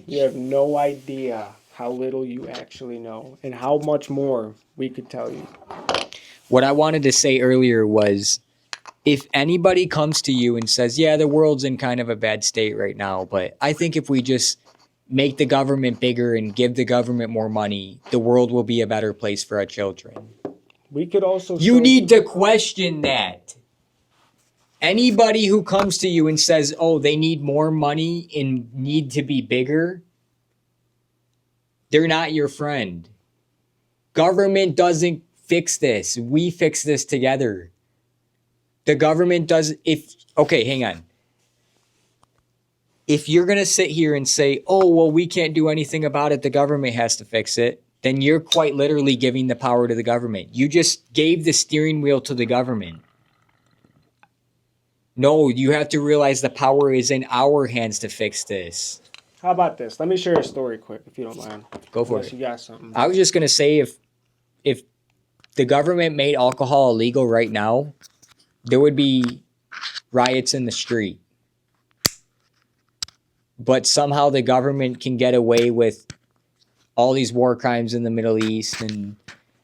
You have no idea how little you actually know and how much more we could tell you. What I wanted to say earlier was if anybody comes to you and says, yeah, the world's in kind of a bad state right now, but I think if we just make the government bigger and give the government more money, the world will be a better place for our children. We could also You show need you. to question that. Anybody who comes to you and says, oh, they need more money and need to be bigger, they're not your friend. Government doesn't fix this. We fix this together. The government does, okay, hang on. If you're going to sit here and say, oh, well, we can't do anything about it, the government has to fix it, then you're quite literally giving the power to the government. You just gave the steering wheel to the government. No, you have to realize the power is in our hands to fix this. How about this? Let me share a story quick, if you don't mind. Go for Unless it. you got something. I was just going to say if the government made alcohol illegal right now, there would be riots in the street. But somehow the government can get away with all these war crimes in the Middle East and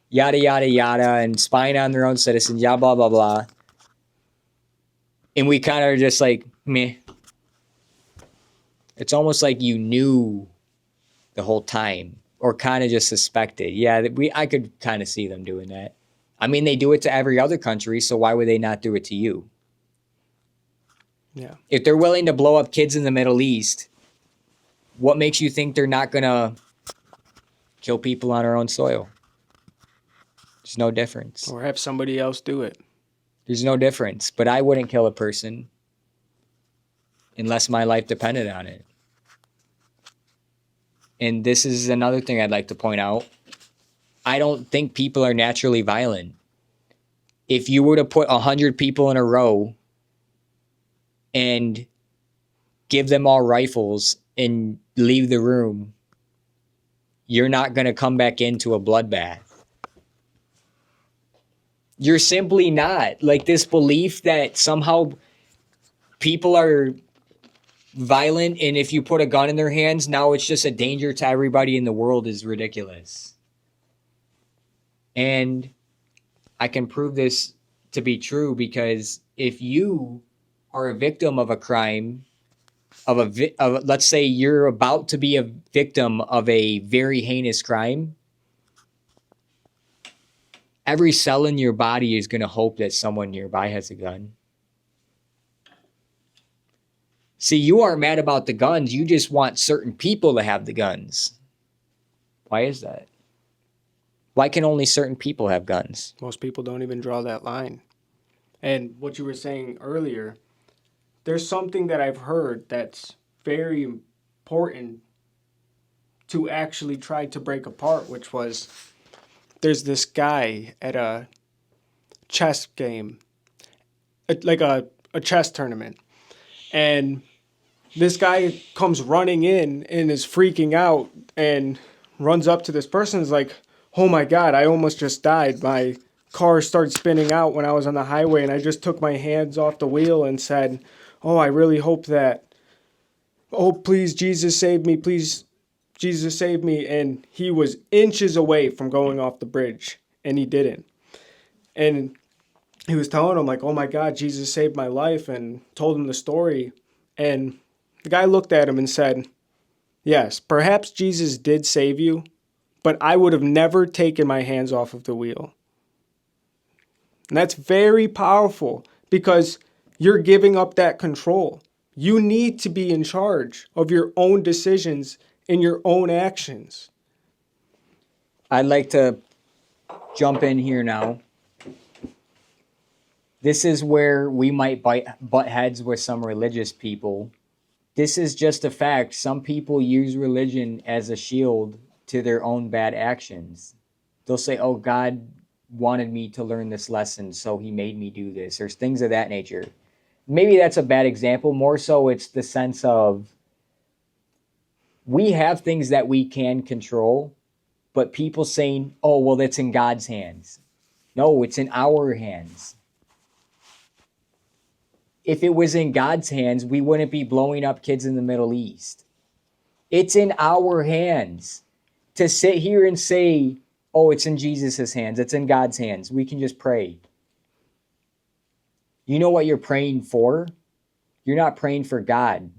yada, yada, yada, and spying on their own citizens, yada, blah, blah, blah. And we kind of are just like, meh. It's almost like you knew the whole time or kind of just suspected. Yeah, I could kind of see them doing that. I mean, they do it to every other country, so why would they not do it to you? Yeah. If they're willing to blow up kids in the Middle East, what makes you think they're not going to kill people on our own soil? There's no difference. Or have somebody else do it. There's no difference. But I wouldn't kill a person unless my life depended on it. And this is another thing I'd like to point out. I don't think people are naturally violent. If you were to put 100 people in a row and give them all rifles and leave the room, you're not going to come back into a bloodbath. You're simply not. Like this belief that somehow people are violent and if you put a gun in their hands, now it's just a danger to everybody in the world is ridiculous. And I can prove this to be true because if you are a victim of a crime, let's say you're about to be a victim of a very heinous crime, every cell in your body is going to hope that someone nearby has a gun. See, you aren't mad about the guns. You just want certain people to have the guns. Why is that? Why can only certain people have guns? Most people don't even draw that line. And what you were saying earlier, there's something that I've heard that's very important to actually try to break apart, which was there's this guy at a chess game, like a chess tournament. And this guy comes running in and is freaking out and runs up to this person and is like, oh my God, I almost just died. My car started spinning out when I was on the highway and I just took my hands off the wheel and said, oh, I really hope that, oh, please, Jesus, save me. Please, Jesus, save me. And he was inches away from going off the bridge and he didn't. And he was telling him like, oh my God, Jesus saved my life, and told him the story. And the guy looked at him and said, yes, perhaps Jesus did save you, but I would have never taken my hands off of the wheel. And that's very powerful because you're giving up that control. You need to be in charge of your own decisions and your own actions. I'd like to jump in here now. This is where we might butt heads with some religious people. This is just a fact. Some people use religion as a shield to their own bad actions. They'll say, oh, God wanted me to learn this lesson, so he made me do this. There's things of that nature. Maybe that's a bad example. More so, it's the sense of we have things that we can control, but people saying, oh, well, that's in God's hands. No, it's in our hands. If it was in God's hands, we wouldn't be blowing up kids in the Middle East. It's in our hands. To sit here and say, oh, it's in Jesus' hands, it's in God's hands, we can just pray. You know what you're praying for? You're not praying for God.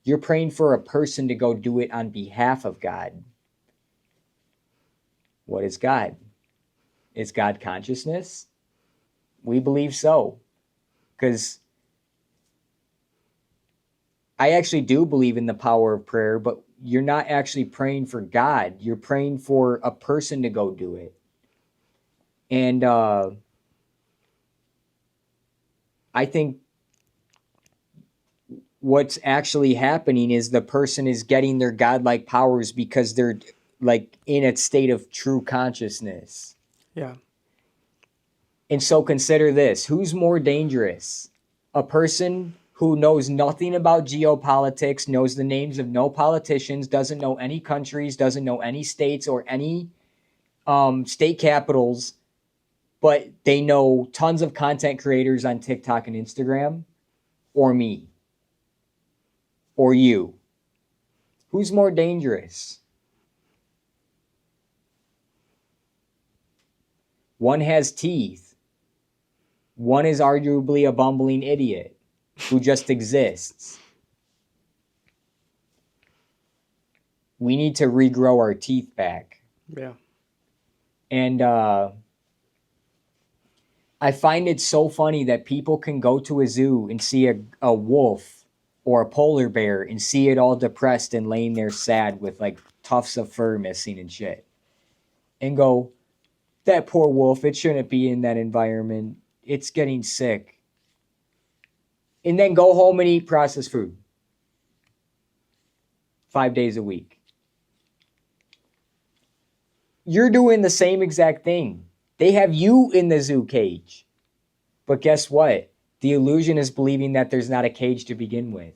You're praying for a person to go do it on behalf of God. What is God? Is God consciousness? We believe so. Because I actually do believe in the power of prayer, but you're not actually praying for God. You're praying for a person to go do it. And I think what's actually happening is the person is getting their godlike powers because they're like in a state of true consciousness. Yeah. And so consider this. Who's more dangerous? A person who knows nothing about geopolitics, knows the names of no politicians, doesn't know any countries, doesn't know any states or any state capitals, but they know tons of content creators on TikTok and Instagram, or me, or you. Who's more dangerous? One has teeth. One is arguably a bumbling idiot who just exists. We need to regrow our teeth back. Yeah. And I find it so funny that people can go to a zoo and see a wolf or a polar bear and see it all depressed and laying there sad with like tufts of fur missing and shit. And go, that poor wolf, it shouldn't be in that environment. It's getting sick. And then go home and eat processed food 5 days a week. You're doing the same exact thing. They have you in the zoo cage. But guess what? The illusion is believing that there's not a cage to begin with.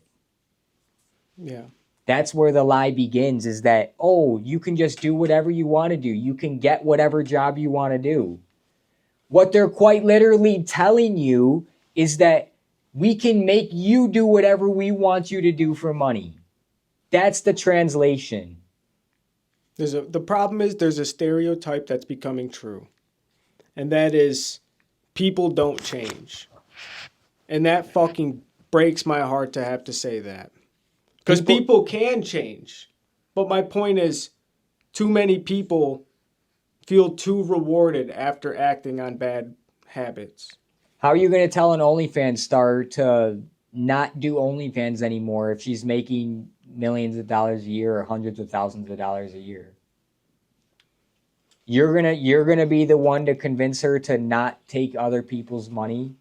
Yeah. That's where the lie begins, is that, oh, you can just do whatever you want to do. You can get whatever job you want to do. What they're quite literally telling you is that we can make you do whatever we want you to do for money. That's the translation. The problem is there's a stereotype that's becoming true. And that is people don't change. And that fucking breaks my heart to have to say that. Because people can change. But my point is, too many people feel too rewarded after acting on bad habits. How are you going to tell an OnlyFans star to not do OnlyFans anymore if she's making millions of dollars a year or hundreds of thousands of dollars a year? You're gonna be the one to convince her to not take other people's money?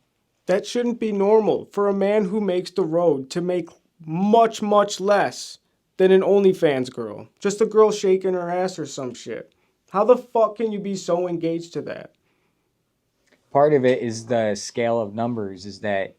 That shouldn't be normal for a man who makes the road to make much, much less than an OnlyFans girl. Just a girl shaking her ass or some shit. How the fuck can you be so engaged to that? Part of it is the scale of numbers, is that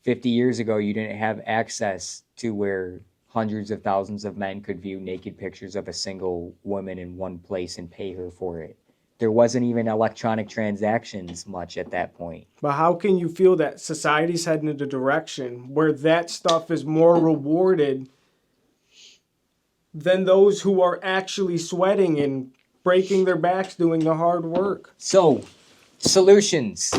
50 years ago you didn't have access to where hundreds of thousands of men could view naked pictures of a single woman in one place and pay her for it. There wasn't even electronic transactions much at that point. But how can you feel that society's heading in a direction where that stuff is more rewarded than those who are actually sweating and breaking their backs doing the hard work? So, solutions.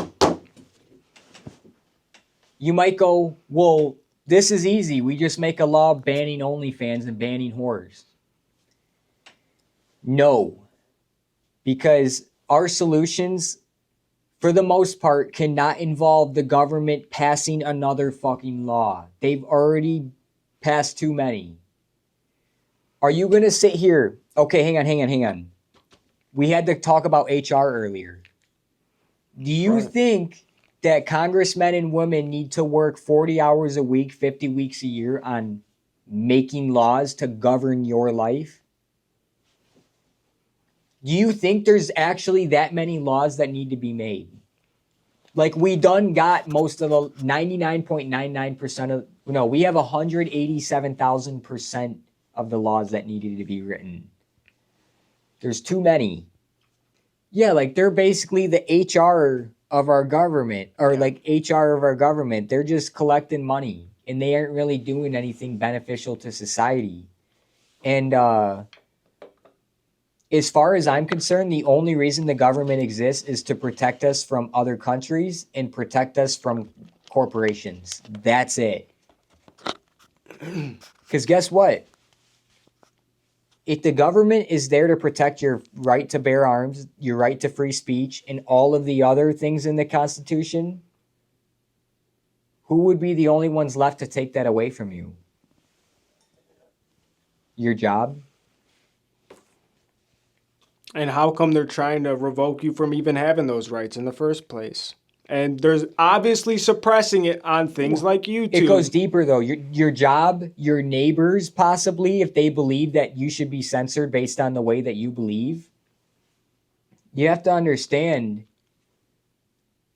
You might go, well, this is easy. We just make a law banning OnlyFans and banning whores. No. Because our solutions, for the most part, cannot involve the government passing another fucking law. They've already passed too many. Are you going to sit here? Okay, hang on. We had to talk about HR earlier. Do you think that congressmen and women need to work 40 hours a week, 50 weeks a year on making laws to govern your life? Do you think there's actually that many laws that need to be made? Like, we done got most of the 99.99% of, no, we have 187,000% of the laws that needed to be written. There's too many. Yeah, like, they're basically the HR of our government, or like HR of our government. They're just collecting money and they aren't really doing anything beneficial to society. And as far as I'm concerned, the only reason the government exists is to protect us from other countries and protect us from corporations. That's it. Because guess what? If the government is there to protect your right to bear arms, your right to free speech, and all of the other things in the Constitution, who would be the only ones left to take that away from you? Your job? And how come they're trying to revoke you from even having those rights in the first place? And there's obviously suppressing it on things like YouTube. It goes deeper though. Your job, your neighbors possibly, if they believe that you should be censored based on the way that you believe. You have to understand,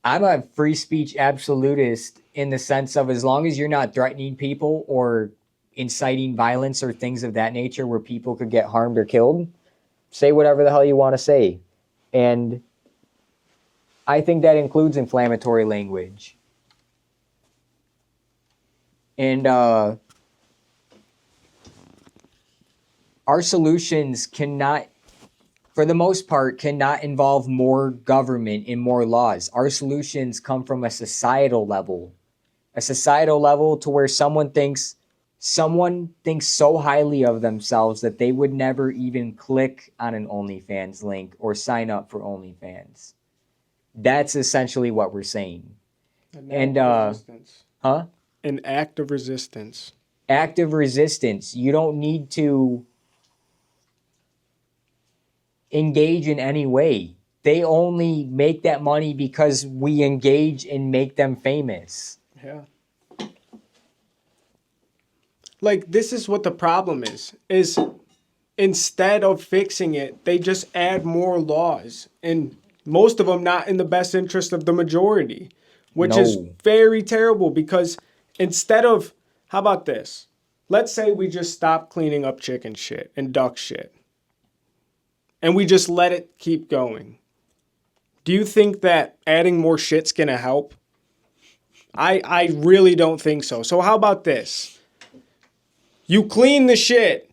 I'm a free speech absolutist in the sense of as long as you're not threatening people or inciting violence or things of that nature where people could get harmed or killed, say whatever the hell you want to say. And I think that includes inflammatory language. And our solutions cannot, for the most part, cannot involve more government and more laws. Our solutions come from a societal level to where someone thinks so highly of themselves that they would never even click on an OnlyFans link or sign up for OnlyFans. That's essentially what we're saying. An act of resistance. Active resistance. You don't need to engage in any way. They only make that money because we engage and make them famous. Yeah. Like, this is what the problem is instead of fixing it, they just add more laws, and most of them not in the best interest of the majority, which is very terrible. Because instead of, how about this? Let's say we just stop cleaning up chicken shit and duck shit, and we just let it keep going. Do you think that adding more shit's gonna help? I really don't think so. So how about this? You clean the shit,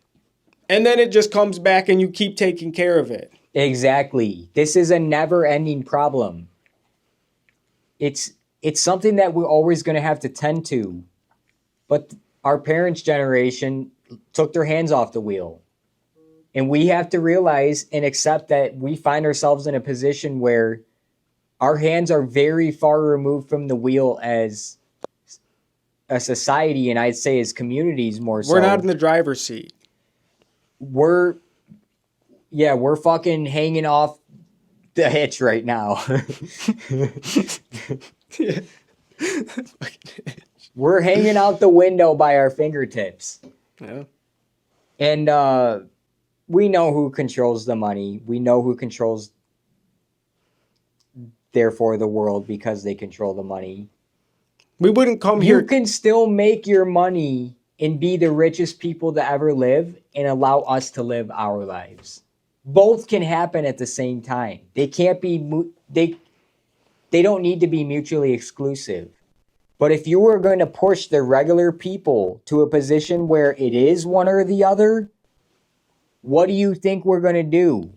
and then it just comes back and you keep taking care of it. Exactly. This is a never-ending problem. It's something that we're always going to have to tend to. But our parents' generation took their hands off the wheel. And we have to realize and accept that we find ourselves in a position where our hands are very far removed from the wheel as a society, and I'd say as communities more so. We're not in the driver's seat. We're fucking hanging off the hitch right now. We're hanging out the window by our fingertips. Yeah. And we know who controls the money. We know who controls, therefore, the world, because they control the money. We wouldn't come here. You can still make your money and be the richest people to ever live and allow us to live our lives. Both can happen at the same time. They can't be, they don't need to be mutually exclusive. But if you were going to push the regular people to a position where it is one or the other, what do you think we're going to do?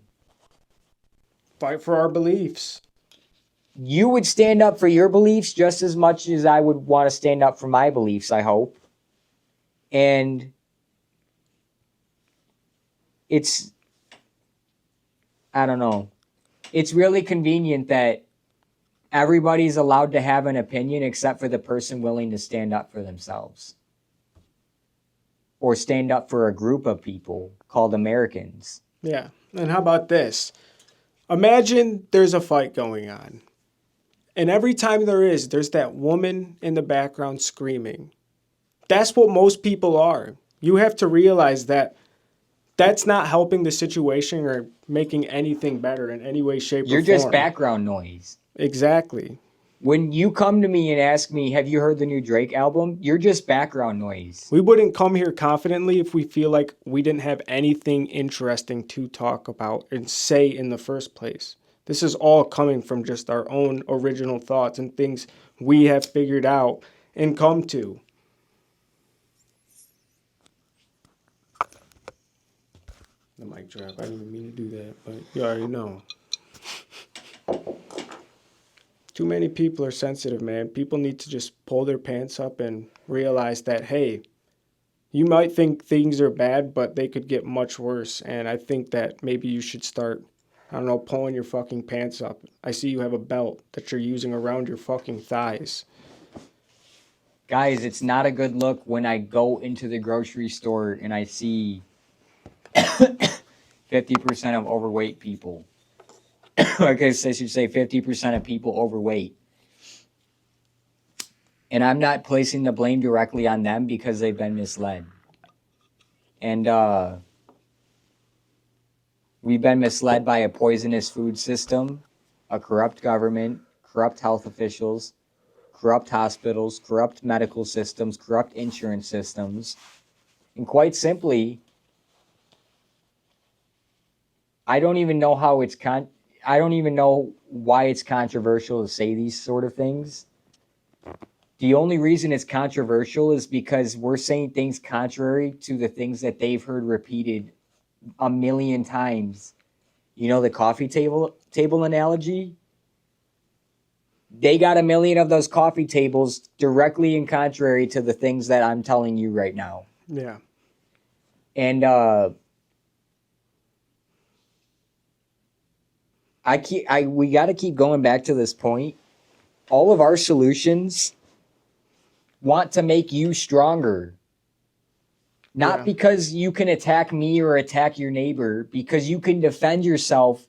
Fight for our beliefs. You would stand up for your beliefs just as much as I would want to stand up for my beliefs, I hope. And it's, I don't know. It's really convenient that everybody's allowed to have an opinion except for the person willing to stand up for themselves. Or stand up for a group of people called Americans. Yeah. And how about this? Imagine there's a fight going on. And every time there's that woman in the background screaming. That's what most people are. You have to realize that that's not helping the situation or making anything better in any way, shape, or form. You're just background noise. Exactly. When you come to me and ask me, have you heard the new Drake album? You're just background noise. We wouldn't come here confidently if we feel like we didn't have anything interesting to talk about and say in the first place. This is all coming from just our own original thoughts and things we have figured out and come to. The mic drop. I didn't even mean to do that, but you already know. Too many people are sensitive, man. People need to just pull their pants up and realize that, hey, you might think things are bad, but they could get much worse. And I think that maybe you should start, I don't know, pulling your fucking pants up. I see you have a belt that you're using around your fucking thighs. Guys, it's not a good look when I go into the grocery store and I see 50% of overweight people. I guess I should say 50% of people overweight. And I'm not placing the blame directly on them because they've been misled. And we've been misled by a poisonous food system, a corrupt government, corrupt health officials, corrupt hospitals, corrupt medical systems, corrupt insurance systems. And quite simply, I don't even know how I don't even know why it's controversial to say these sort of things. The only reason it's controversial is because we're saying things contrary to the things that they've heard repeated a million times. You know the coffee table analogy? They got a million of those coffee tables directly in contrary to the things that I'm telling you right now. Yeah. And we got to keep going back to this point. All of our solutions want to make you stronger. Not because you can attack me or attack your neighbor, because you can defend yourself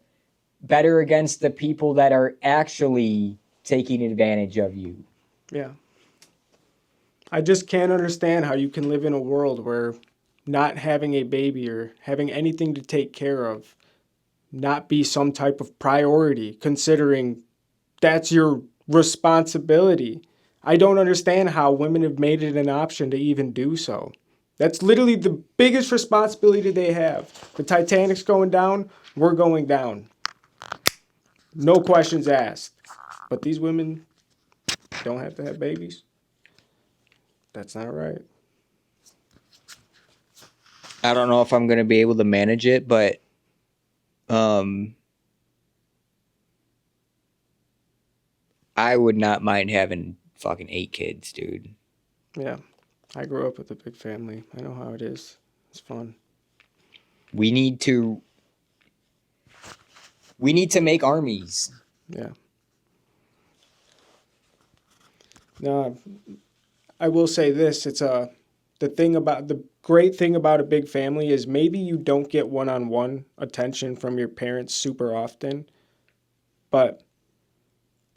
better against the people that are actually taking advantage of you. Yeah. I just can't understand how you can live in a world where not having a baby or having anything to take care of not be some type of priority, considering that's your responsibility. I don't understand how women have made it an option to even do so. That's literally the biggest responsibility they have. The Titanic's going down, we're going down. No questions asked. But these women don't have to have babies. That's not right. I don't know if I'm going to be able to manage it, but I would not mind having fucking 8 kids, dude. Yeah. I grew up with a big family. I know how it is. It's fun. We need to make armies. Yeah. No, I will say this. The great thing about a big family is maybe you don't get one-on-one attention from your parents super often, but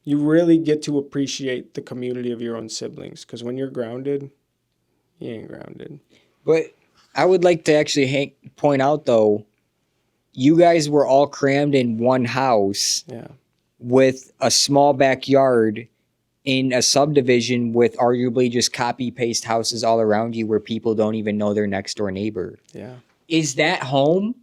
you really get to appreciate the community of your own siblings. Because when you're grounded, you ain't grounded. But I would like to actually point out, though, you guys were all crammed in one house with a small backyard in a subdivision with arguably just copy-paste houses all around you where people don't even know their next-door neighbor. Yeah. Is that home?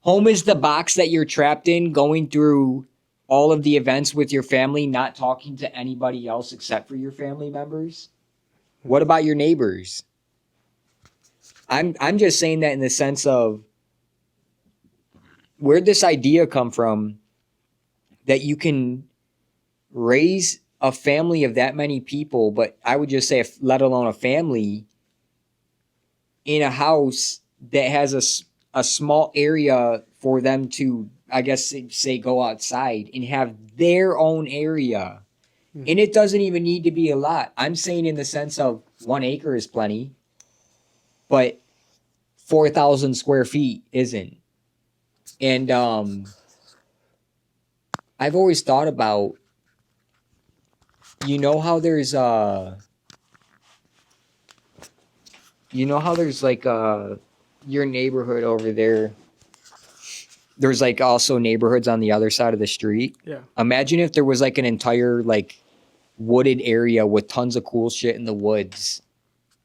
Home is the box that you're trapped in, going through all of the events with your family, not talking to anybody else except for your family members? What about your neighbors? I'm just saying that in the sense of where'd this idea come from that you can raise a family of that many people, but I would just say, let alone a family, in a house that has a small area for them to, I guess, say go outside and have their own area. Mm-hmm. And it doesn't even need to be a lot. I'm saying in the sense of 1 acre is plenty, but 4,000 square feet isn't. And I've always thought about, you know how there's like your neighborhood over there. There's like also neighborhoods on the other side of the street. Yeah. Imagine if there was like an entire like wooded area with tons of cool shit in the woods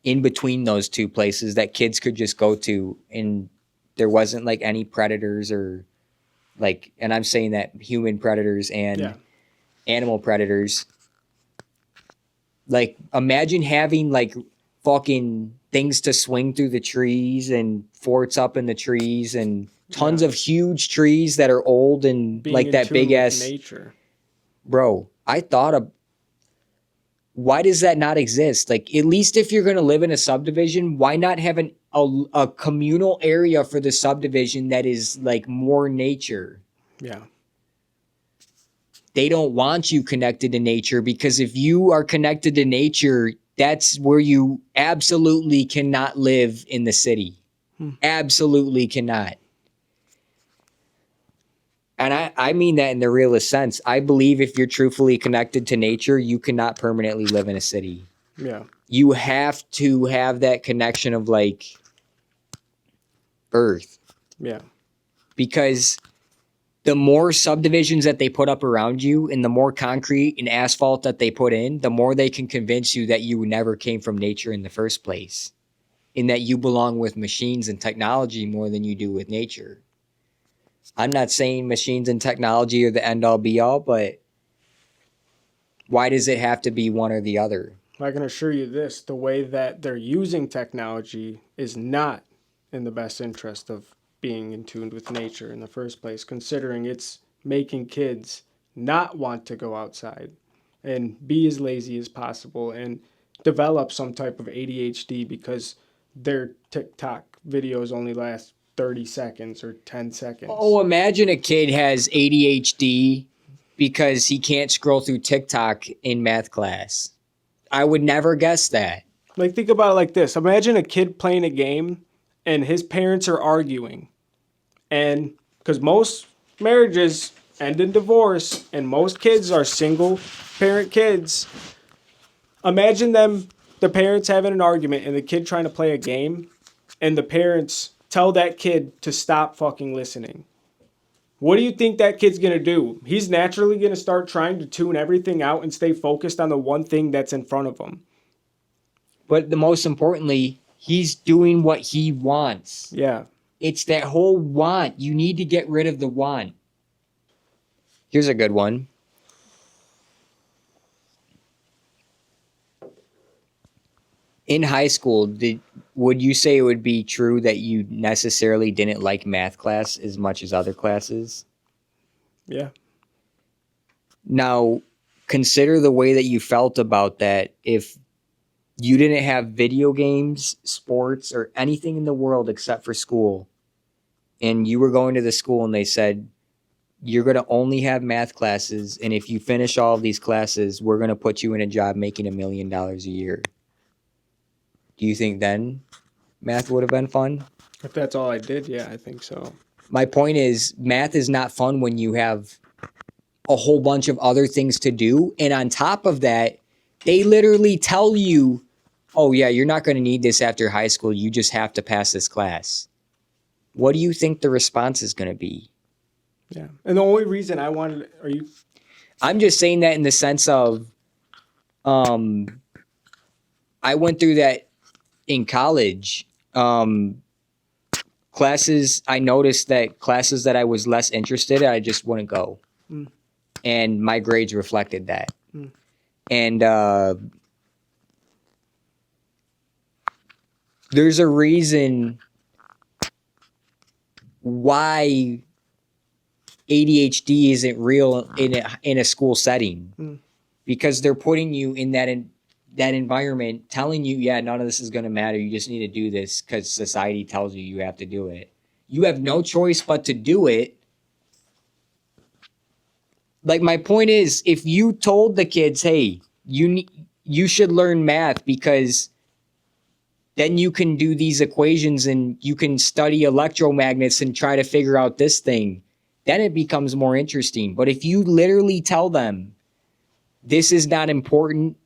in between those two places that kids could just go to, and there wasn't like any predators or like, and I'm saying that human predators and animal predators. Like, imagine having like fucking things to swing through the trees and forts up in the trees and tons Yeah. of huge trees that are old and Being like in that tune big with ass. nature. Bro, I thought of, why does that not exist? Like, at least if you're going to live in a subdivision, why not have a communal area for the subdivision that is like more nature? Yeah. They don't want you connected to nature, because if you are connected to nature, that's where you absolutely cannot live in the city. Absolutely cannot. And I mean that in the realest sense. I believe if you're truthfully connected to nature, you cannot permanently live in a city. Yeah. You have to have that connection of like earth, Yeah. because the more subdivisions that they put up around you and the more concrete and asphalt that they put in, the more they can convince you that you never came from nature in the first place, and that you belong with machines and technology more than you do with nature. I'm not saying machines and technology are the end all be all, but why does it have to be one or the other? I can assure you this, the way that they're using technology is not in the best interest of being in tune with nature in the first place, considering it's making kids not want to go outside and be as lazy as possible and develop some type of ADHD because their TikTok videos only last 30 seconds or 10 seconds. Oh, imagine a kid has ADHD because he can't scroll through TikTok in math class. I would never guess that. Like, think about it like this. Imagine a kid playing a game and his parents are arguing. And because most marriages end in divorce and most kids are single parent kids, imagine the parents having an argument and the kid trying to play a game, and the parents tell that kid to stop fucking listening. What do you think that kid's gonna do? He's naturally gonna start trying to tune everything out and stay focused on the one thing that's in front of him. But the most importantly, he's doing what he wants. Yeah. It's that whole want. You need to get rid of the want. Here's a good one. In high school, would you say it would be true that you necessarily didn't like math class as much as other classes? Yeah. Now, consider the way that you felt about that if you didn't have video games, sports, or anything in the world except for school, and you were going to the school and they said, you're going to only have math classes, and if you finish all of these classes, we're going to put you in a job making $1 million a year. Do you think then math would have been fun? If that's all I did, yeah, I think so. My point is, math is not fun when you have a whole bunch of other things to do. And on top of that, they literally tell you, oh, yeah, you're not going to need this after high school. You just have to pass this class. What do you think the response is going to be? Yeah. And the only reason I wanted, are you? I'm just saying that in the sense of, I went through that in college. Classes, I noticed that classes that I was less interested in, I just wouldn't go. And my grades reflected that. And there's a reason why ADHD isn't real in a school setting, because they're putting you in that environment, telling you, yeah, none of this is going to matter. You just need to do this because society tells you you have to do it. You have no choice but to do it. Like, my point is, if you told the kids, hey, you should learn math because then you can do these equations and you can study electromagnets and try to figure out this thing, then it becomes more interesting. But if you literally tell them, this is not important,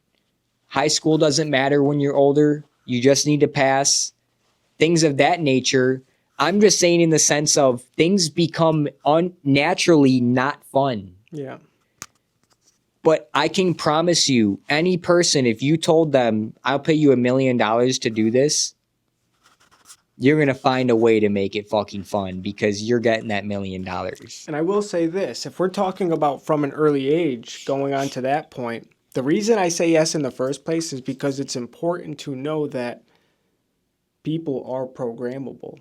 high school doesn't matter when you're older, you just need to pass, things of that nature, I'm just saying in the sense of things become unnaturally not fun. Yeah. But I can promise you, any person, if you told them, I'll pay you $1 million to do this, you're going to find a way to make it fucking fun because you're getting that $1 million. And I will say this, if we're talking about from an early age, going on to that point, the reason I say yes in the first place is because it's important to know that people are programmable.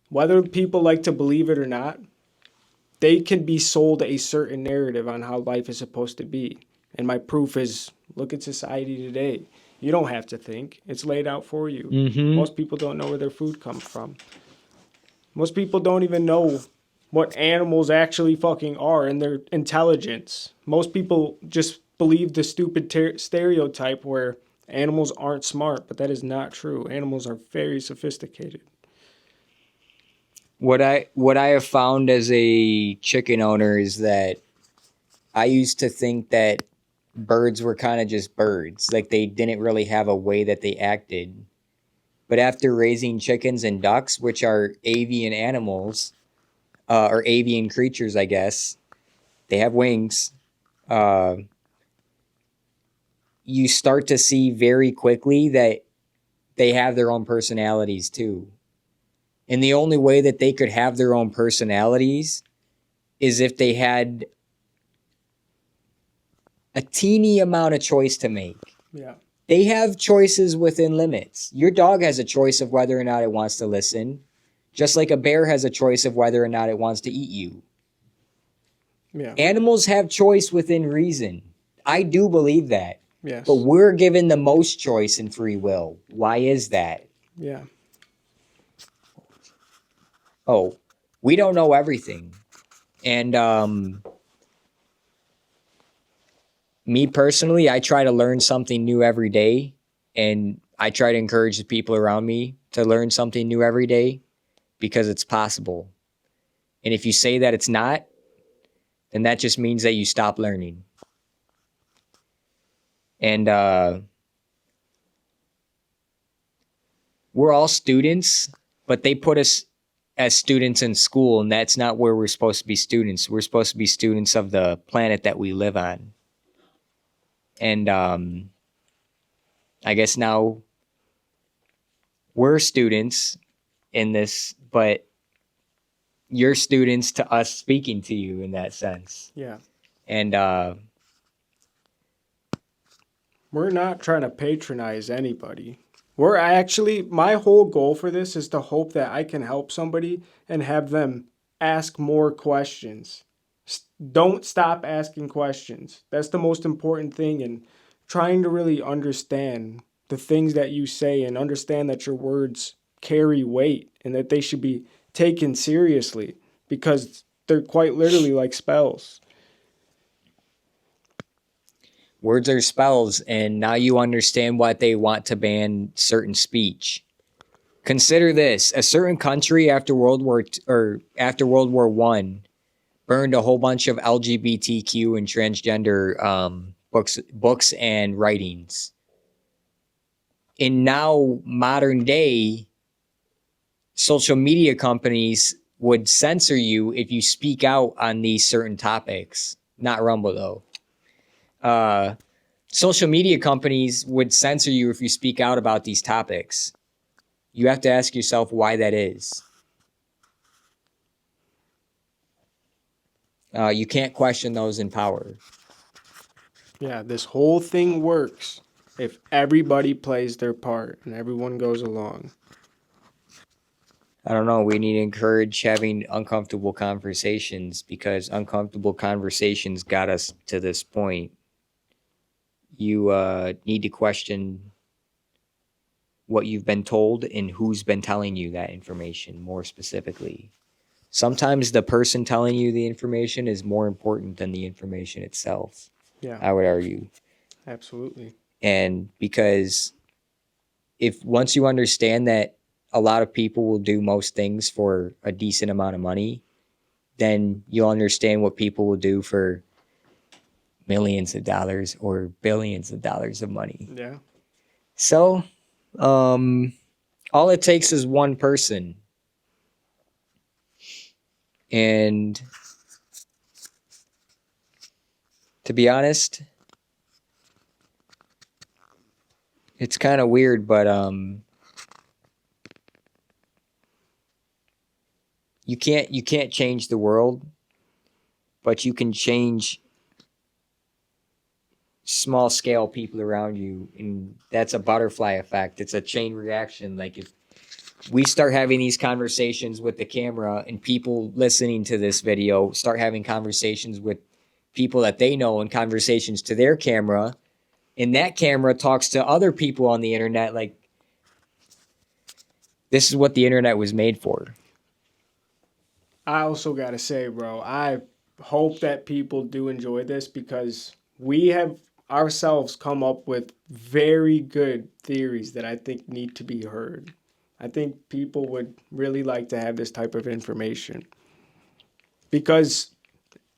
Whether people like to believe it or not, they can be sold a certain narrative on how life is supposed to be. And my proof is look at society today. You don't have to think, it's laid out for you. Mm-hmm. Most people don't know where their food comes from. Most people don't even know what animals actually fucking are and their intelligence. Most people just believe the stupid stereotype where animals aren't smart, but that is not true. Animals are very sophisticated. What I have found as a chicken owner is that I used to think that birds were kind of just birds, like they didn't really have a way that they acted. But after raising chickens and ducks, which are avian animals, or avian creatures, I guess, they have wings. Uh, you start to see very quickly that they have their own personalities too. And the only way that they could have their own personalities is if they had a teeny amount of choice to make. Yeah. They have choices within limits. Your dog has a choice of whether or not it wants to listen, just like a bear has a choice of whether or not it wants to eat you. Yeah. Animals have choice within reason. I do believe that. Yes. But we're given the most choice in free will. Why is that? Yeah. Oh, we don't know everything. And me personally, I try to learn something new every day. And I try to encourage the people around me to learn something new every day because it's possible. And if you say that it's not, then that just means that you stop learning. And we're all students, but they put us as students in school, and that's not where we're supposed to be students. We're supposed to be students of the planet that we live on. And I guess now we're students in this, but you're students to us speaking to you in that sense. Yeah. And we're not trying to patronize anybody. We're actually, my whole goal for this is to hope that I can help somebody and have them ask more questions. Don't stop asking questions. That's the most important thing, and trying to really understand the things that you say and understand that your words carry weight and that they should be taken seriously because they're quite literally like spells. words are spells, and now you understand why they want to ban certain speech. Consider this: a certain country after World War One burned a whole bunch of LGBTQ and transgender books and writings. In now modern day, social media companies would censor you if you speak out on these certain topics. Not Rumble though. Social media companies would censor you if you speak out about these topics. You have to ask yourself why that is. You can't question those in power. Yeah, this whole thing works if everybody plays their part and everyone goes along. I don't know. We need to encourage having uncomfortable conversations because uncomfortable conversations got us to this point. You need to question what you've been told and who's been telling you that information more specifically. Sometimes the person telling you the information is more important than the information itself, Yeah, I would argue. absolutely. And because if once you understand that a lot of people will do most things for a decent amount of money, then you'll understand what people will do for millions of dollars or billions of dollars of money. Yeah. So, all it takes is one person. And to be honest, it's kind of weird, but you can't change the world, but you can change small scale people around you, and that's a butterfly effect. It's a chain reaction. Like we start having these conversations with the camera, and people listening to this video start having conversations with people that they know and conversations to their camera, and that camera talks to other people on the internet. Like, this is what the internet was made for. I also got to say, bro, I hope that people do enjoy this because we have ourselves come up with very good theories that I think need to be heard. I think people would really like to have this type of information because,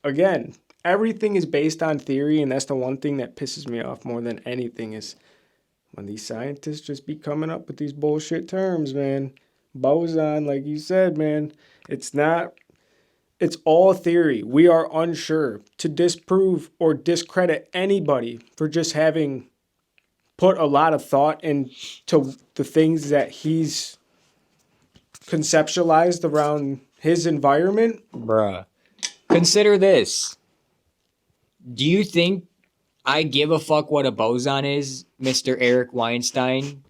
again, everything is based on theory, and that's the one thing that pisses me off more than anything is when these scientists just be coming up with these bullshit terms, man. Boson, like you said, man, it's not, it's all theory. We are unsure. To disprove or discredit anybody for just having put a lot of thought into the things that he's conceptualized around his environment. Bruh. Consider this. Do you think I give a fuck what a boson is, Mr. Eric Weinstein,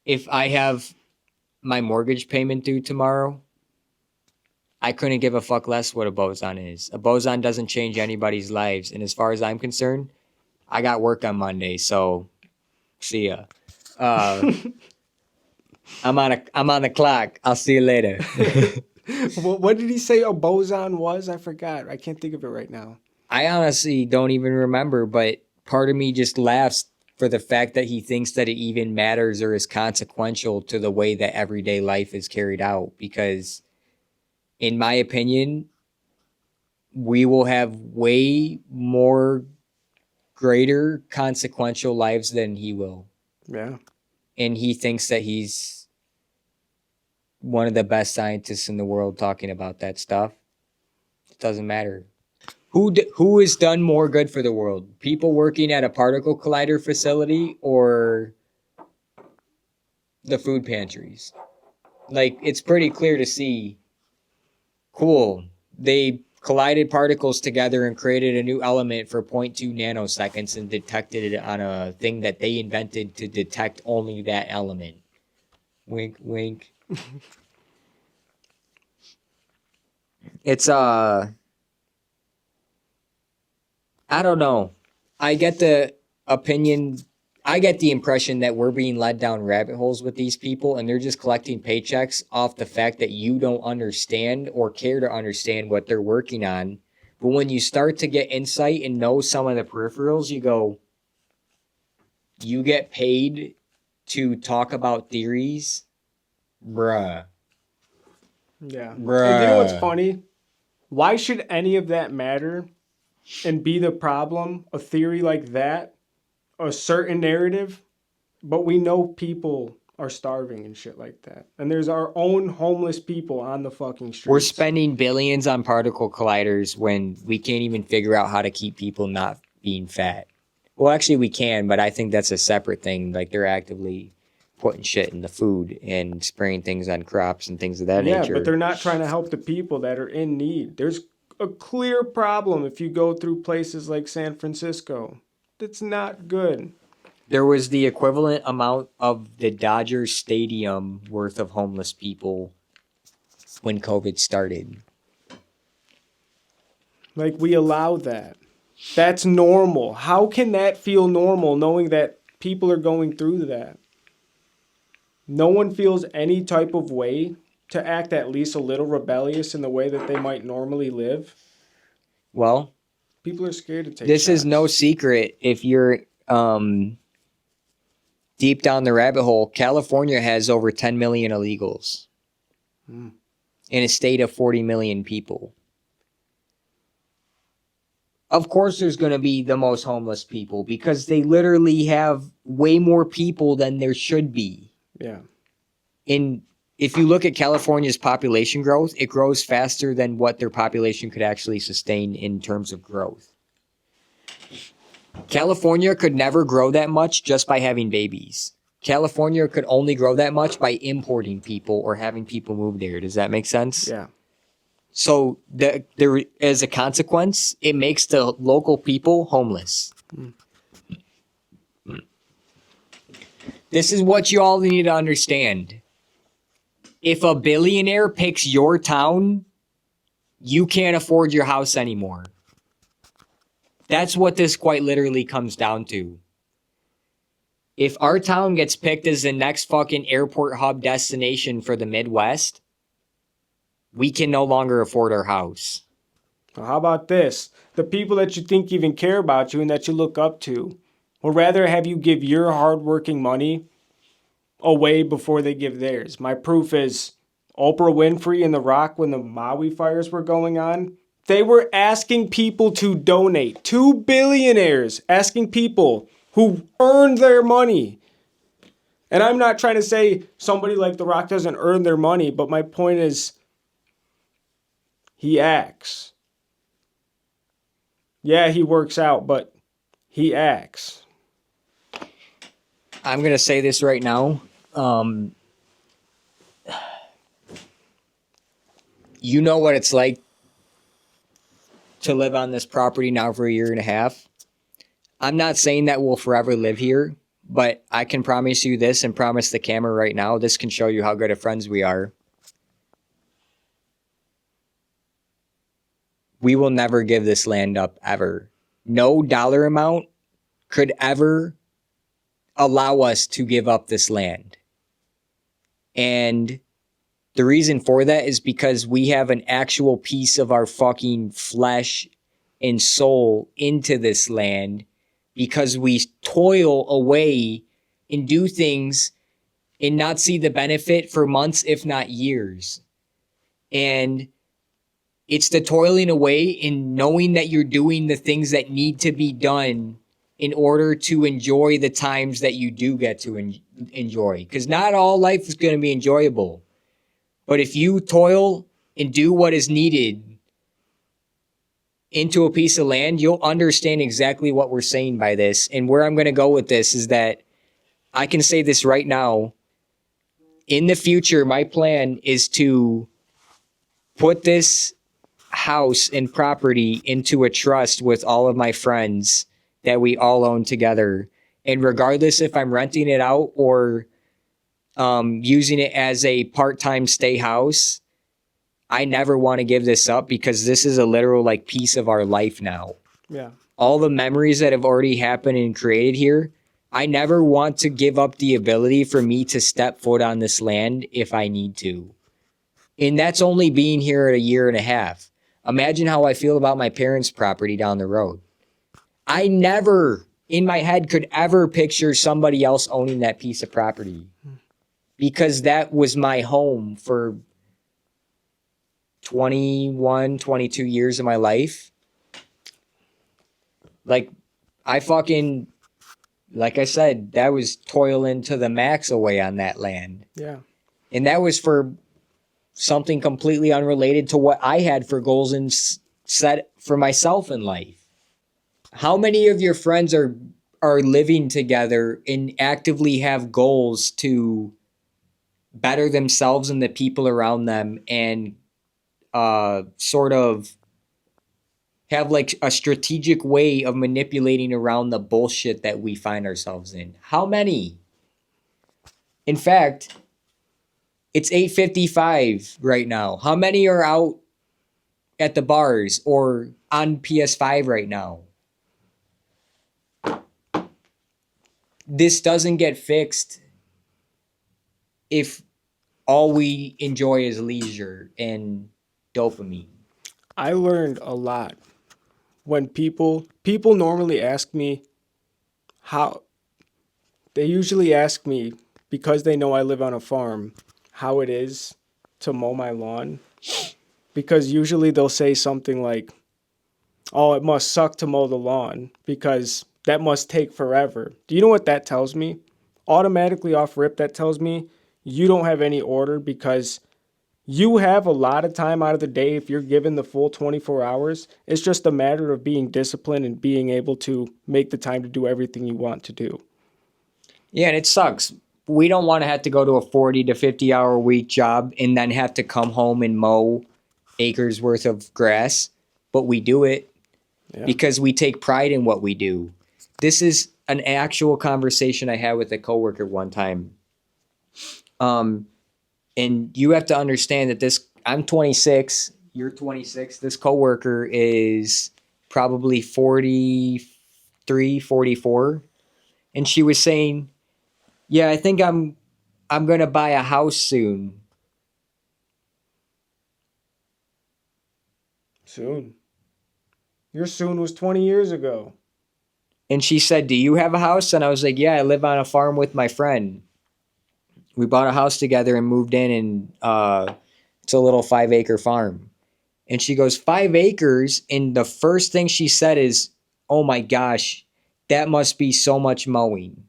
if I have my mortgage payment due tomorrow? I couldn't give a fuck less what a boson is. A boson doesn't change anybody's lives. And as far as I'm concerned, I got work on Monday, so see ya. I'm on the clock. I'll see you later. What did he say a boson was? I forgot. I can't think of it right now. I honestly don't even remember, but part of me just laughs for the fact that he thinks that it even matters or is consequential to the way that everyday life is carried out. Because, in my opinion, we will have way more greater consequential lives than he will. Yeah. And he thinks that he's one of the best scientists in the world talking about that stuff. It doesn't matter. Who has done more good for the world? People working at a particle collider facility or the food pantries? Like, it's pretty clear to see, cool, they collided particles together and created a new element for 0.2 nanoseconds and detected it on a thing that they invented to detect only that element. Wink, wink. It's, I don't know. I get the impression that we're being led down rabbit holes with these people, and they're just collecting paychecks off the fact that you don't understand or care to understand what they're working on. But when you start to get insight and know some of the peripherals, you go, you get paid to talk about theories? Bruh. Yeah. Bruh. And you know what's funny? Why should any of that matter and be the problem? A theory like that, a certain narrative, but we know people are starving and shit like that. And there's our own homeless people on the fucking streets. We're spending billions on particle colliders when we can't even figure out how to keep people not being fat. Well, actually we can, but I think that's a separate thing. Like, they're actively putting shit in the food and spraying things on crops and things of that nature. Yeah, but they're not trying to help the people that are in need. There's a clear problem if you go through places like San Francisco. That's not good. There was the equivalent amount of the Dodgers stadium worth of homeless people when COVID started. Like, we allow that. That's normal. How can that feel normal knowing that people are going through that? No one feels any type of way to act at least a little rebellious in the way that they might normally live. Well, people are scared to take this shots. is no secret. If you're deep down the rabbit hole, California has over 10 million illegals in a state of 40 million people. Of course there's going to be the most homeless people because they literally have way more people than there should be. Yeah. If you look at California's population growth, it grows faster than what their population could actually sustain in terms of growth. California could never grow that much just by having babies. California could only grow that much by importing people or having people move there. Does that make sense? Yeah. So there, as a consequence, it makes the local people homeless. This is what you all need to understand. If a billionaire picks your town, you can't afford your house anymore. That's what this quite literally comes down to. If our town gets picked as the next fucking airport hub destination for the Midwest, we can no longer afford our house. Well, how about this? The people that you think even care about you and that you look up to would rather have you give your hardworking money away before they give theirs. My proof is Oprah Winfrey and The Rock, when the Maui fires were going on, they were asking people to donate. Two billionaires asking people who earned their money. And I'm not trying to say somebody like The Rock doesn't earn their money, but my point is he acts. Yeah, he works out, but he acts. I'm going to say this right now. You know what it's like to live on this property now for a year and a half. I'm not saying that we'll forever live here, but I can promise you this and promise the camera right now. This can show you how good of friends we are. We will never give this land up ever. No dollar amount could ever allow us to give up this land. And the reason for that is because we have an actual piece of our fucking flesh and soul into this land, because we toil away and do things and not see the benefit for months, if not years. And it's the toiling away and knowing that you're doing the things that need to be done in order to enjoy the times that you do get to enjoy. Because not all life is going to be enjoyable. But if you toil and do what is needed into a piece of land, you'll understand exactly what we're saying by this. And where I'm going to go with this is that I can say this right now. In the future, my plan is to put this house and property into a trust with all of my friends that we all own together. And regardless if I'm renting it out or using it as a part-time stay house, I never want to give this up, because this is a literal like piece of our life now. Yeah. All the memories that have already happened and created here, I never want to give up the ability for me to step foot on this land if I need to. And that's only being here at a year and a half. Imagine how I feel about my parents' property down the road. I never in my head could ever picture somebody else owning that piece of property, because that was my home for 21, 22 years of my life. Like, I fucking, like I said, that was toiling to the max away on that land. Yeah. And that was for something completely unrelated to what I had for goals and set for myself in life. How many of your friends are living together and actively have goals to better themselves and the people around them, and sort of have like a strategic way of manipulating around the bullshit that we find ourselves in? How many? In fact, it's 8:55 right now. How many are out at the bars or on PS5 right now? This doesn't get fixed if all we enjoy is leisure and dopamine. I learned a lot when people normally ask me how, they usually ask me, because they know I live on a farm, how it is to mow my lawn. Because usually they'll say something like, oh, it must suck to mow the lawn because that must take forever. Do you know what that tells me? Automatically off rip, that tells me you don't have any order, because you have a lot of time out of the day if you're given the full 24 hours. It's just a matter of being disciplined and being able to make the time to do everything you want to do. Yeah, and it sucks. We don't want to have to go to a 40 to 50 hour week job and then have to come home and mow acres worth of grass, but we do it because we take pride in what we do. This is an actual conversation I had with a coworker one time. And you have to understand that I'm 26, you're 26, this coworker is probably 43, 44. And she was saying, yeah, I think I'm going to buy a house soon. Soon. Your soon was 20 years ago. And she said, do you have a house? And I was like, yeah, I live on a farm with my friend. We bought a house together and moved in, and it's a little 5-acre farm. And she goes, 5 acres. And the first thing she said is, oh my gosh, that must be so much mowing.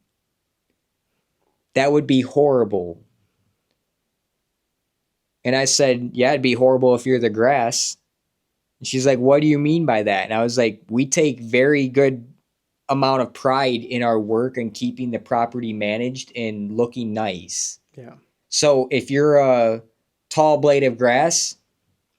That would be horrible. And I said, yeah, it'd be horrible if you're the grass. And she's like, what do you mean by that? And I was like, we take very good amount of pride in our work and keeping the property managed and looking nice. Yeah. So if you're a tall blade of grass,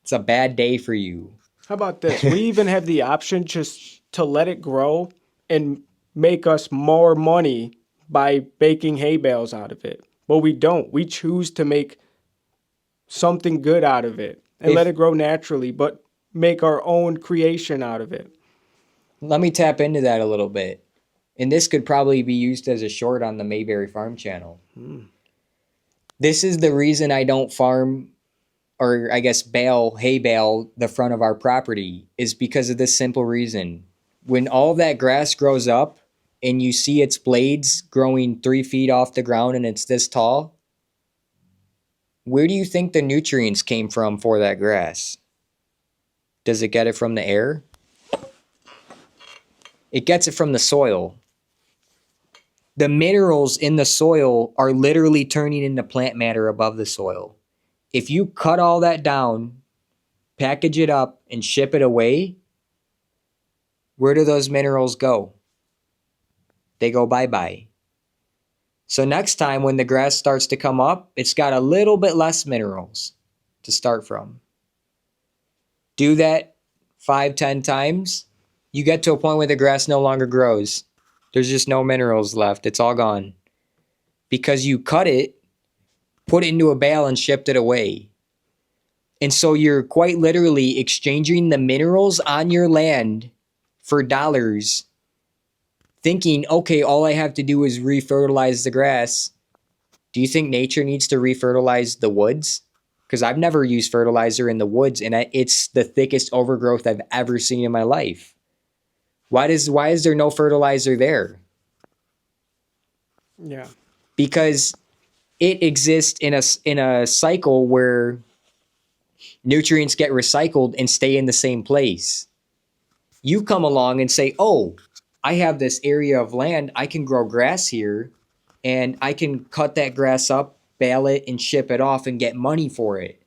it's a bad day for you. How about this? We even have the option just to let it grow and make us more money by baking hay bales out of it. But we don't. We choose to make something good out of it and let it grow naturally, but make our own creation out of it. Let me tap into that a little bit. And this could probably be used as a short on the Mayberry Farm channel. This is the reason I don't farm, or I guess hay bale the front of our property, is because of this simple reason. When all that grass grows up and you see its blades growing 3 feet off the ground and it's this tall, where do you think the nutrients came from for that grass? Does it get it from the air? It gets it from the soil. The minerals in the soil are literally turning into plant matter above the soil. If you cut all that down, package it up, and ship it away, where do those minerals go? They go bye-bye. So next time when the grass starts to come up, it's got a little bit less minerals to start from. Do that 5, 10 times, you get to a point where the grass no longer grows. There's just no minerals left. It's all gone. Because you cut it, put it into a bale, and shipped it away. And so you're quite literally exchanging the minerals on your land for dollars, thinking, okay, all I have to do is refertilize the grass. Do you think nature needs to refertilize the woods? Because I've never used fertilizer in the woods, and it's the thickest overgrowth I've ever seen in my life. Why is there no fertilizer there? Yeah. Because it exists in a cycle where nutrients get recycled and stay in the same place. You come along and say, oh, I have this area of land, I can grow grass here, and I can cut that grass up, bale it, and ship it off and get money for it.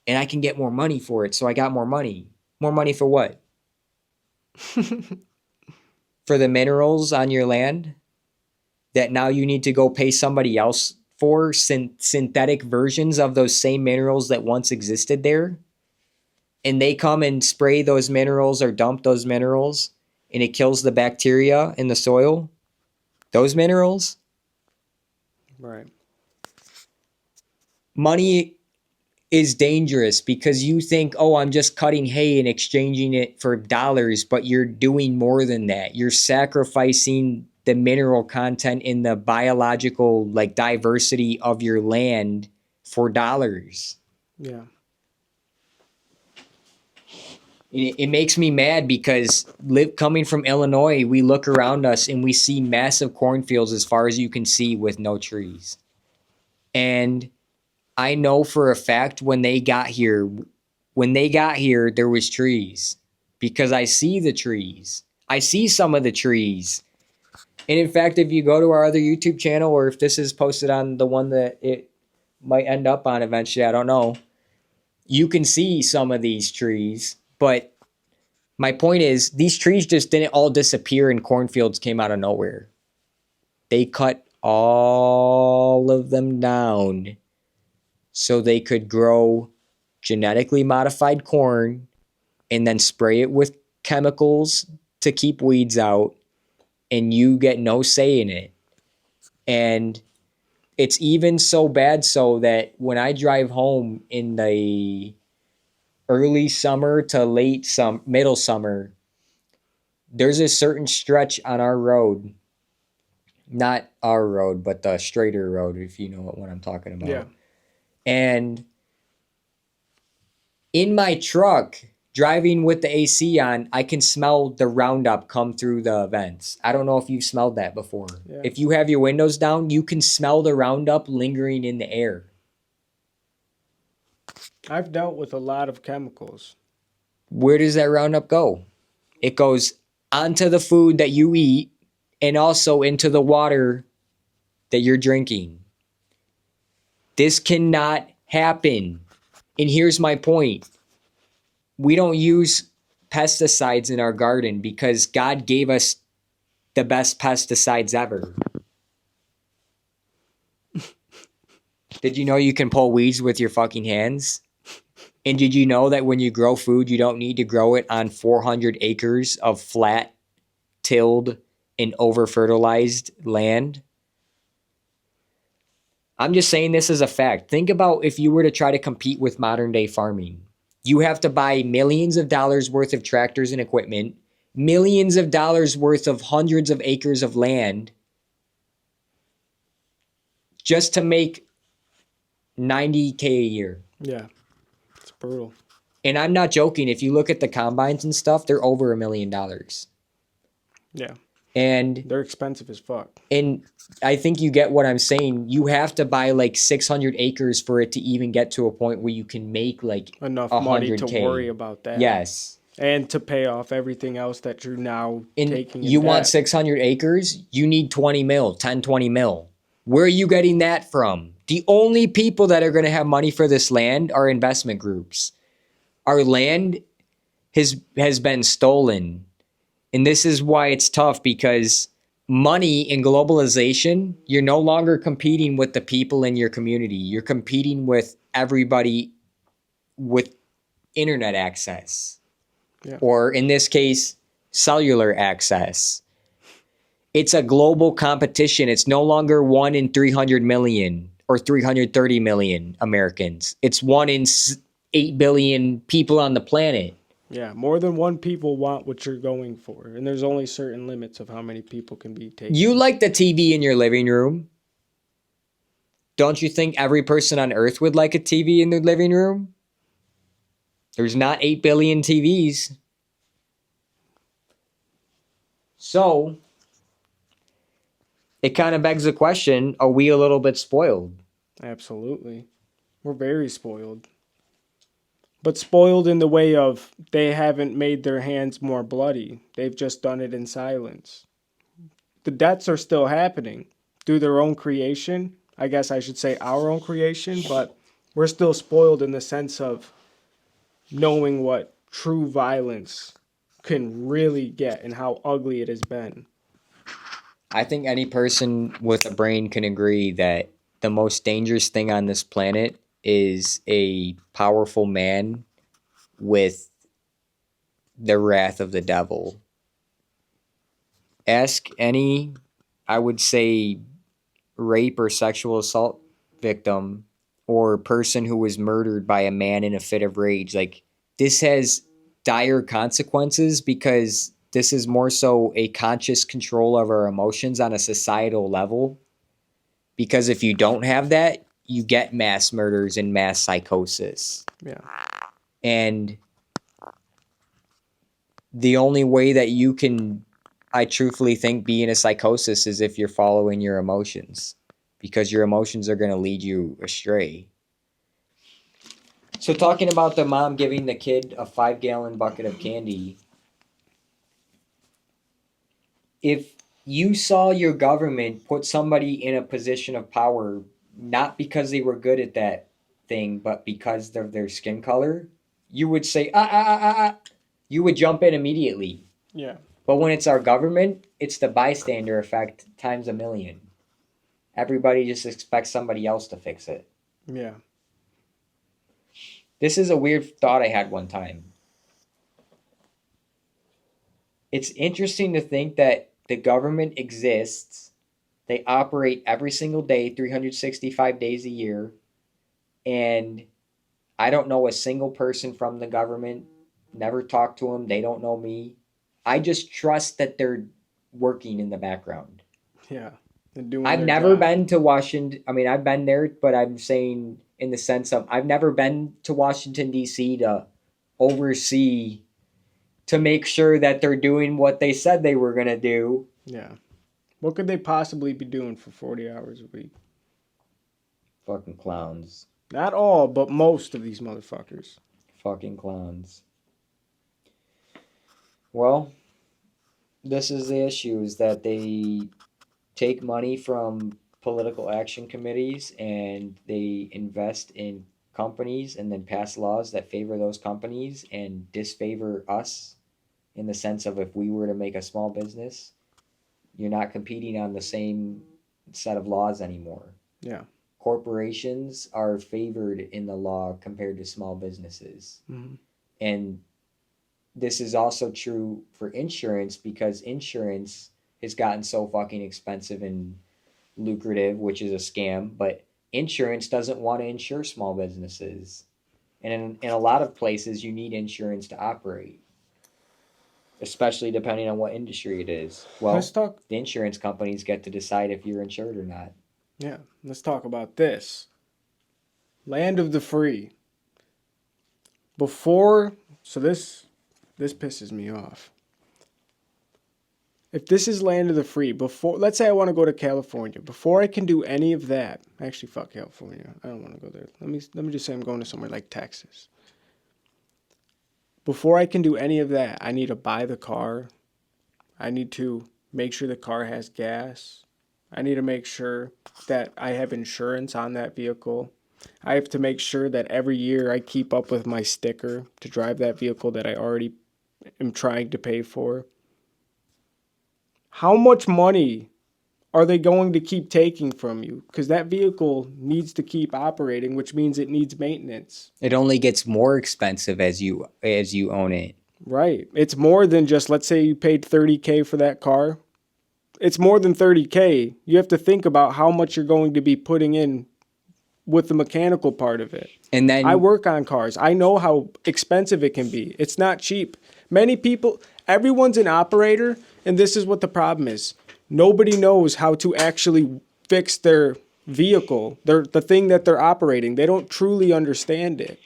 And I can get more money for it, so I got more money. More money for what? For the minerals on your land that now you need to go pay somebody else for, synthetic versions of those same minerals that once existed there. And they come and spray those minerals or dump those minerals, and it kills the bacteria in the soil. Those minerals. Right. Money is dangerous because you think, oh, I'm just cutting hay and exchanging it for dollars, but you're doing more than that. You're sacrificing the mineral content in the biological diversity of your land for dollars. Yeah. It makes me mad because coming from Illinois, we look around us and we see massive cornfields as far as you can see with no trees. And I know for a fact when they got here, there was trees because I see the trees. I see some of the trees. And in fact, if you go to our other YouTube channel, or if this is posted on the one that it might end up on eventually, I don't know, you can see some of these trees. But my point is, these trees just didn't all disappear and cornfields came out of nowhere. They cut all of them down so they could grow genetically modified corn and then spray it with chemicals to keep weeds out, and you get no say in it. And It's even so bad so that when I drive home in the early summer to middle summer, there's a certain stretch on our road, not our road, but the straighter road, if you know what I'm talking about. Yeah. And in my truck, driving with the AC on, I can smell the Roundup come through the vents. I don't know if you've smelled that before. Yeah. If you have your windows down, you can smell the Roundup lingering in the air. I've dealt with a lot of chemicals. Where does that Roundup go? It goes onto the food that you eat and also into the water that you're drinking. This cannot happen. And here's my point. We don't use pesticides in our garden because God gave us the best pesticides ever. Did you know you can pull weeds with your fucking hands? And did you know that when you grow food, you don't need to grow it on 400 acres of flat, tilled, and over-fertilized land? I'm just saying this as a fact. Think about if you were to try to compete with modern-day farming. You have to buy millions of dollars worth of tractors and equipment, millions of dollars worth of hundreds of acres of land just to make $90K a year. Yeah. It's brutal. And I'm not joking. If you look at the combines and stuff, they're over $1 million. Yeah. And They're expensive as fuck. And I think you get what I'm saying. You have to buy like 600 acres for it to even get to a point where you can make like Enough money to 100K. worry about that. Yes. And to pay off everything else that you're now And taking in you want debt. 600 acres, you need 20 mil, 10, 20 mil. Where are you getting that from? The only people that are going to have money for this land are investment groups. Our land has been stolen. And this is why it's tough, because money in globalization, you're no longer competing with the people in your community. You're competing with everybody with internet access. Yeah. Or in this case, cellular access. It's a global competition. It's no longer 1 in 300 million or 330 million Americans. It's 1 in 8 billion people on the planet. Yeah, more than one people want what you're going for, and there's only certain limits of how many people can be taken. You like the TV in your living room. Don't you think every person on earth would like a TV in their living room? There's not 8 billion TVs. So, it kind of begs the question, are we a little bit spoiled? Absolutely. We're very spoiled. But spoiled in the way of they haven't made their hands more bloody. They've just done it in silence. The deaths are still happening through their own creation. I guess I should say our own creation, but we're still spoiled in the sense of knowing what true violence can really get and how ugly it has been. I think any person with a brain can agree that the most dangerous thing on this planet is a powerful man with the wrath of the devil. Ask any, I would say, rape or sexual assault victim or person who was murdered by a man in a fit of rage. Like, this has dire consequences because this is more so a conscious control of our emotions on a societal level. Because if you don't have that, you get mass murders and mass psychosis. Yeah. And the only way that you can, I truthfully think, be in a psychosis is if you're following your emotions, because your emotions are going to lead you astray. So talking about the mom giving the kid a 5-gallon bucket of candy, if you saw your government put somebody in a position of power, not because they were good at that thing, but because of their skin color, you would say, you would jump in immediately. Yeah. But when it's our government, it's the bystander effect times a million. Everybody just expects somebody else to fix it. Yeah. This is a weird thought I had one time. It's interesting to think that the government exists, They operate every single day, 365 days a year. And I don't know a single person from the government, never talked to them. They don't know me. I just trust that they're working in the background. Yeah. They're doing I've their never job. been to Washington. I mean, I've been there, but I'm saying in the sense of I've never been to Washington, D.C. to oversee, to make sure that they're doing what they said they were going to do. Yeah. What could they possibly be doing for 40 hours a week? Fucking clowns. Not all, but most of these motherfuckers. Fucking clowns. Well, this is the issue, is that they take money from political action committees and they invest in companies and then pass laws that favor those companies and disfavor us, in the sense of if we were to make a small business, you're not competing on the same set of laws anymore. Yeah. Corporations are favored in the law compared to small businesses. Mm-hmm. And this is also true for insurance, because insurance has gotten so fucking expensive and lucrative, which is a scam, but insurance doesn't want to insure small businesses. And in a lot of places, you need insurance to operate, especially depending on what industry it is. Let's Well, talk. the insurance companies get to decide if you're insured or not. Yeah. Let's talk about this. Land of the free. Before, so this pisses me off. If this is land of the free, before, let's say I want to go to California, before I can do any of that, actually fuck California. I don't want to go there. Let me just say I'm going to somewhere like Texas. Before I can do any of that, I need to buy the car. I need to make sure the car has gas. I need to make sure that I have insurance on that vehicle. I have to make sure that every year I keep up with my sticker to drive that vehicle that I already am trying to pay for. How much money are they going to keep taking from you? Because that vehicle needs to keep operating, which means it needs maintenance. It only gets more expensive as you own it. Right. It's more than just, let's say you paid $30K for that car. It's more than $30K. You have to think about how much you're going to be putting in with the mechanical part of it. And then I work on cars. I know how expensive it can be. It's not cheap. Many people, everyone's an operator, and this is what the problem is. Nobody knows how to actually fix their vehicle, the thing that they're operating. They don't truly understand it.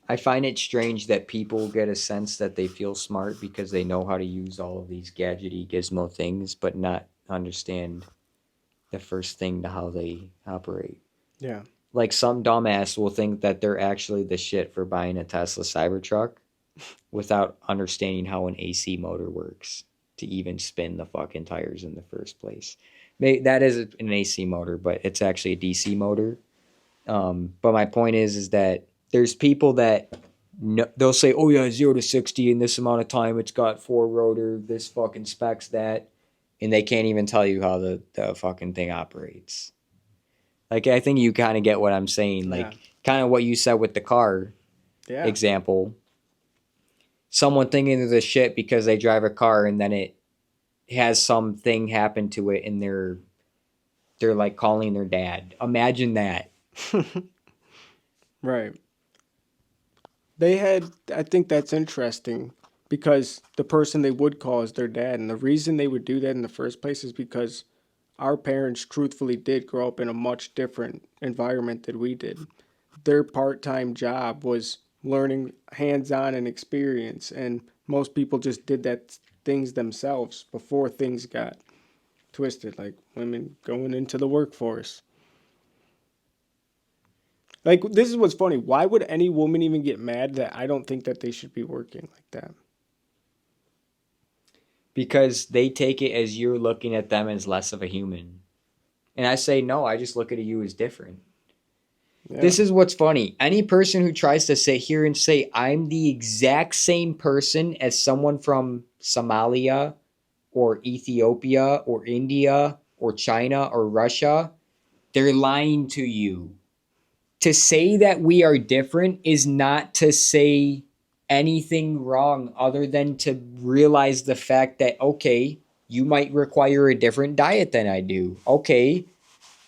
I find it strange that people get a sense that they feel smart because they know how to use all of these gadgety gizmo things, but not understand the first thing to how they operate. Yeah. Like some dumbass will think that they're actually the shit for buying a Tesla Cybertruck without understanding how an AC motor works to even spin the fucking tires in the first place. That is an AC motor, but it's actually a DC motor. But my point is that there's people that they'll say, oh yeah, 0 to 60 in this amount of time, it's got 4 rotor, this fucking specs that, and they can't even tell you how the fucking thing operates. Like, I think you kind of get what I'm saying. Like, kind of what you said with the car example. Someone thinking of this shit because they drive a car and then it has something happen to it and they're like calling their dad. Imagine that. Right. I think that's interesting because the person they would call is their dad. And the reason they would do that in the first place is because our parents truthfully did grow up in a much different environment than we did. Their part-time job was learning hands-on and experience, and most people just did that things themselves before things got twisted, like women going into the workforce. Like, this is what's funny. Why would any woman even get mad that I don't think that they should be working like that? Because they take it as you're looking at them as less of a human. And I say, no, I just look at you as different. Yeah. This is what's funny. Any person who tries to sit here and say, I'm the exact same person as someone from Somalia or Ethiopia or India or China or Russia, they're lying to you. To say that we are different is not to say anything wrong other than to realize the fact that, okay, You might require a different diet than I do. Okay,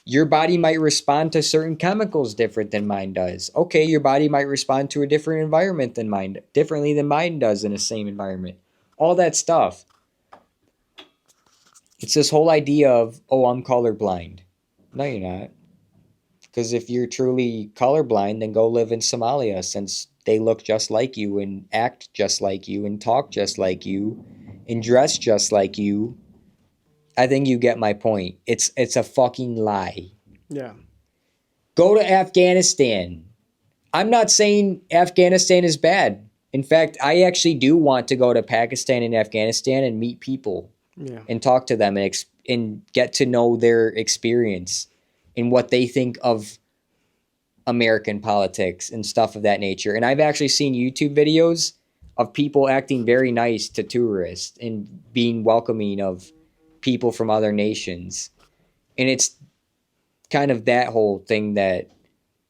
your body might respond to certain chemicals different than mine does. Okay, your body might respond to a different environment than mine, differently than mine does in the same environment. All that stuff. It's this whole idea of, oh, I'm colorblind. No, you're not. Because if you're truly colorblind, then go live in Somalia since they look just like you and act just like you and talk just like you and dress just like you. I think you get my point. It's a fucking lie. Yeah. Go to Afghanistan. I'm not saying Afghanistan is bad. In fact, I actually do want to go to Pakistan and Afghanistan and meet people Yeah. and talk to them and get to know their experience and what they think of American politics and stuff of that nature. And I've actually seen YouTube videos of people acting very nice to tourists and being welcoming of people from other nations. And it's kind of that whole thing that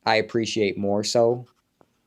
I appreciate more so.